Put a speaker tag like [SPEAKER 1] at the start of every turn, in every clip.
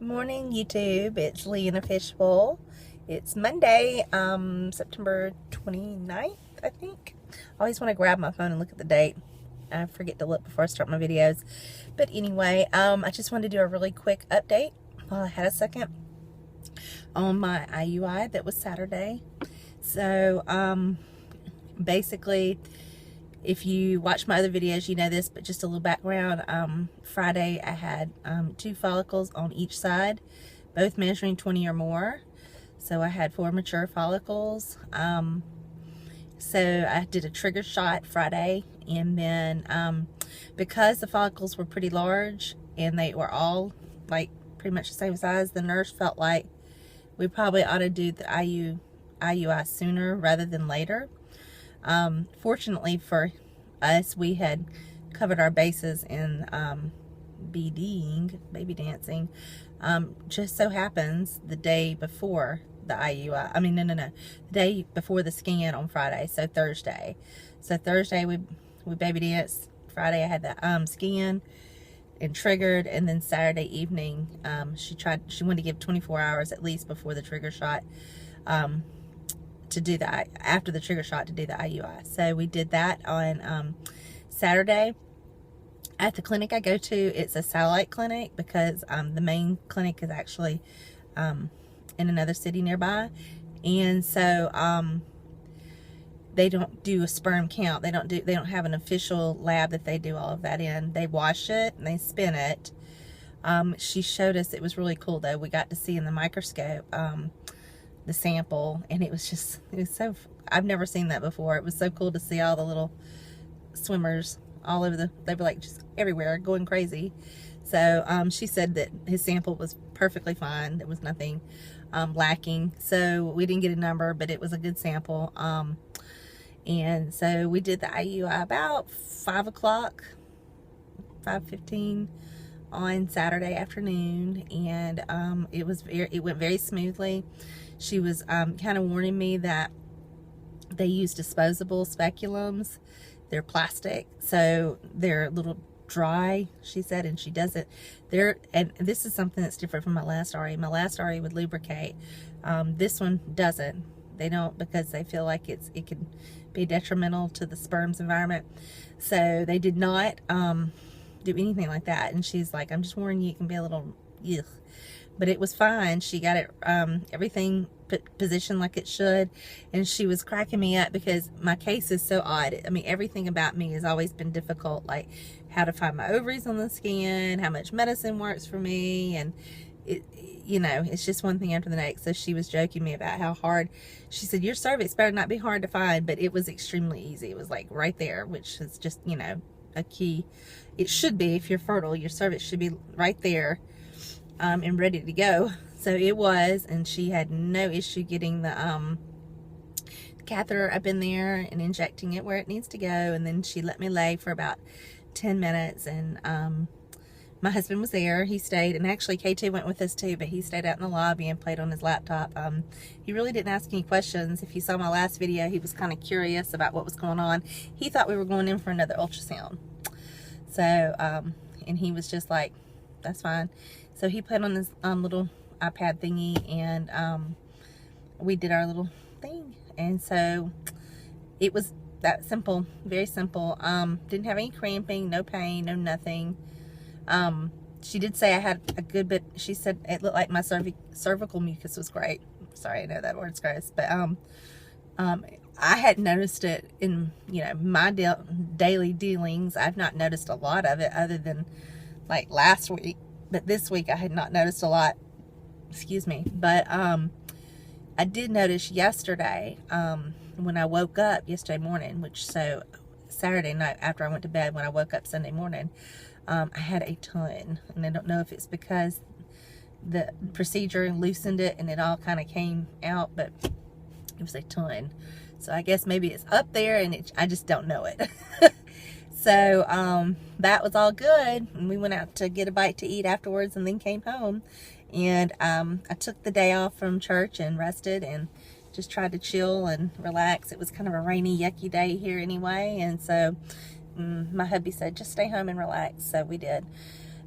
[SPEAKER 1] Morning, YouTube. It's Lee in a Fishbowl. It's Monday, September 29th, I think. I always want to grab my phone and look at the date. I forget to look before I start my videos. But anyway, I just wanted to do a really quick update while I had a second on my IUI that was Saturday. So, basically, if you watch my other videos, you know this, but just a little background. Friday, I had 2 follicles on each side, both measuring 20 or more. So I had 4 mature follicles. So I did a trigger shot Friday, and then because the follicles were pretty large and they were all like pretty much the same size, the nurse felt like we probably ought to do the IUI sooner rather than later. Fortunately for us, we had covered our bases in BDing, baby dancing. Just so happens the day before the IUI, the day before the scan on Friday, so Thursday. So Thursday we baby danced. Friday I had the scan and triggered, and then Saturday evening she wanted to give 24 hours at least before the trigger shot. To do that after the trigger shot to do the IUI. So we did that on Saturday at the clinic I go to. It's a satellite clinic because the main clinic is actually in another city nearby, and so they don't do a sperm count. They don't have an official lab that they do all of that in. They wash it and they spin it. She showed us, it was really cool though. We got to see in the microscope the sample, and it was so, I've never seen that before. It was so cool to see all the little swimmers all over they were like just everywhere going crazy. So she said that his sample was perfectly fine. There was nothing lacking. So we didn't get a number, but it was a good sample. And so we did the IUI about 5 o'clock, 5:15 on Saturday afternoon, and it went very smoothly. She was kind of warning me that they use disposable speculums. They're plastic, so they're a little dry, she said, and she doesn't. And this is something that's different from my last RE. My last RE would lubricate. This one doesn't. They don't, because they feel like it can be detrimental to the sperm's environment. So they did not do anything like that. And she's like, I'm just warning you, it can be a little ugh. But it was fine. She got it everything positioned like it should, and she was cracking me up because my case is so odd. I mean, everything about me has always been difficult, like how to find my ovaries on the scan, how much medicine works for me, and it's just one thing after the next. So she was joking me about how hard. She said, your cervix better not be hard to find, but it was extremely easy. It was like right there, which is just, a key. It should be, if you're fertile, your cervix should be right there. And ready to go. So it was, and she had no issue getting the catheter up in there and injecting it where it needs to go. And then she let me lay for about 10 minutes, and my husband was there. He stayed, and actually K2 went with us too, but he stayed out in the lobby and played on his laptop. He really didn't ask any questions. If you saw my last video, he was kind of curious about what was going on. He thought we were going in for another ultrasound. So and he was just like, that's fine. So he played on this little iPad thingy, and we did our little thing. And so it was that simple, very simple. Didn't have any cramping, no pain, no nothing. She did say I had a good bit. She said it looked like my cervical mucus was great. Sorry, I know that word's gross, but I hadn't noticed it in my daily dealings. I've not noticed a lot of it other than like last week. But this week I had not noticed a lot. Excuse me. But I did notice yesterday when I woke up yesterday morning, so Saturday night after I went to bed, when I woke up Sunday morning, I had a ton. And I don't know if it's because the procedure loosened it and it all kind of came out, but it was a ton. So I guess maybe it's up there and I just don't know it. So that was all good, and we went out to get a bite to eat afterwards, and then came home. And I took the day off from church and rested and just tried to chill and relax. It was kind of a rainy, yucky day here anyway, and so my hubby said, just stay home and relax. So we did.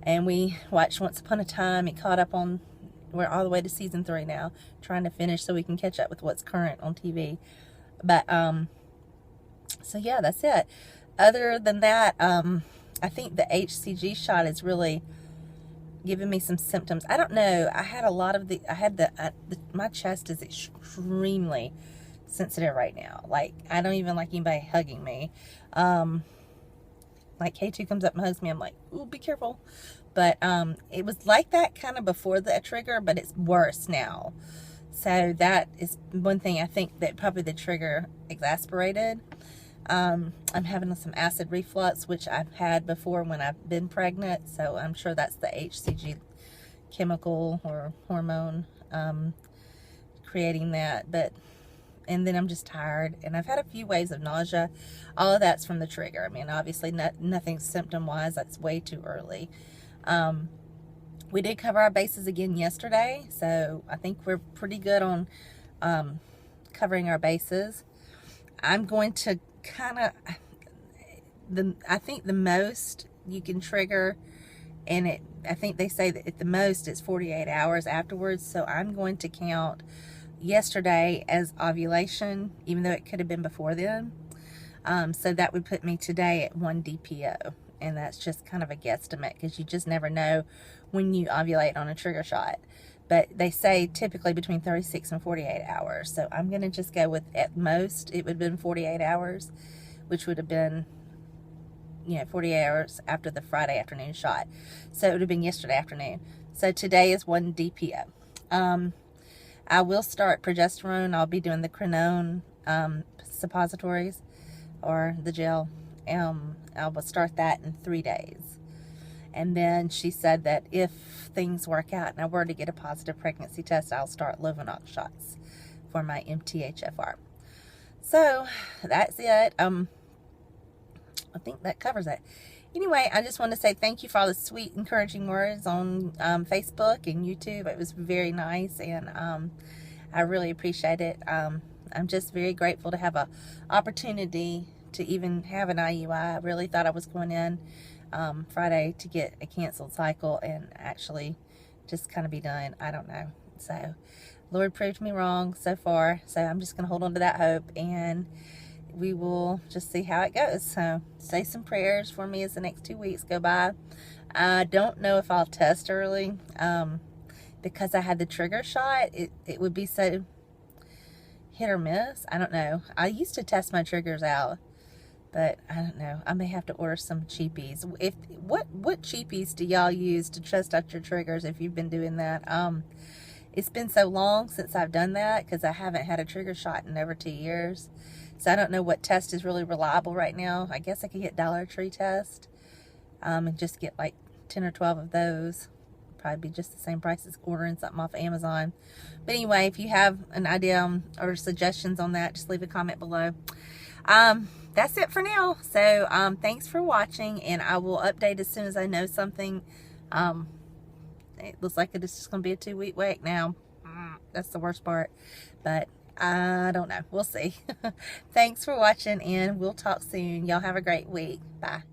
[SPEAKER 1] And we watched Once Upon a Time. It caught up on, we're all the way to season 3 now, trying to finish so we can catch up with what's current on TV. But so yeah, that's it. Other than that, I think the HCG shot is really giving me some symptoms. I don't know. I had a lot of my chest is extremely sensitive right now. Like, I don't even like anybody hugging me. Like, K2 comes up and hugs me, I'm like, ooh, be careful. But it was like that kind of before the trigger, but it's worse now. So that is one thing I think that probably the trigger exasperated. I'm having some acid reflux, which I've had before when I've been pregnant. So I'm sure that's the HCG chemical or hormone creating that. And then I'm just tired, and I've had a few waves of nausea. All of that's from the trigger. I mean, obviously nothing symptom-wise. That's way too early. We did cover our bases again yesterday, so I think we're pretty good on covering our bases. I'm going to kind of, I think the most you can trigger, and I think they say that at the most it's 48 hours afterwards, so I'm going to count yesterday as ovulation, even though it could have been before then. So that would put me today at 1 DPO, and that's just kind of a guesstimate because you just never know when you ovulate on a trigger shot. But they say typically between 36 and 48 hours. So I'm going to just go with, at most, it would have been 48 hours, which would have been, 48 hours after the Friday afternoon shot. So it would have been yesterday afternoon. So today is 1 DPO. I will start progesterone. I'll be doing the Crenone suppositories or the gel. I will start that in 3 days. And then she said that if things work out and I were to get a positive pregnancy test, I'll start Lovenox shots for my MTHFR. So that's it. I think that covers it. Anyway, I just want to say thank you for all the sweet, encouraging words on Facebook and YouTube. It was very nice, and I really appreciate it. I'm just very grateful to have an opportunity to even have an IUI. I really thought I was going in Friday to get a canceled cycle and actually just kind of be done. I don't know. So, Lord proved me wrong so far. So, I'm just going to hold on to that hope, and we will just see how it goes. So, say some prayers for me as the next 2 weeks go by. I don't know if I'll test early because I had the trigger shot. It would be so hit or miss. I don't know. I used to test my triggers out, but I don't know. I may have to order some cheapies. What cheapies do y'all use to test out your triggers if you've been doing that? It's been so long since I've done that because I haven't had a trigger shot in over 2 years. So I don't know what test is really reliable right now. I guess I could get Dollar Tree test and just get like 10 or 12 of those. Probably be just the same price as ordering something off Amazon. But anyway, if you have an idea or suggestions on that, just leave a comment below. That's it for now. So thanks for watching, and I will update as soon as I know something. It looks like it's just going to be a 2-week wait now. That's the worst part, but I don't know. We'll see. Thanks for watching, and we'll talk soon. Y'all have a great week. Bye.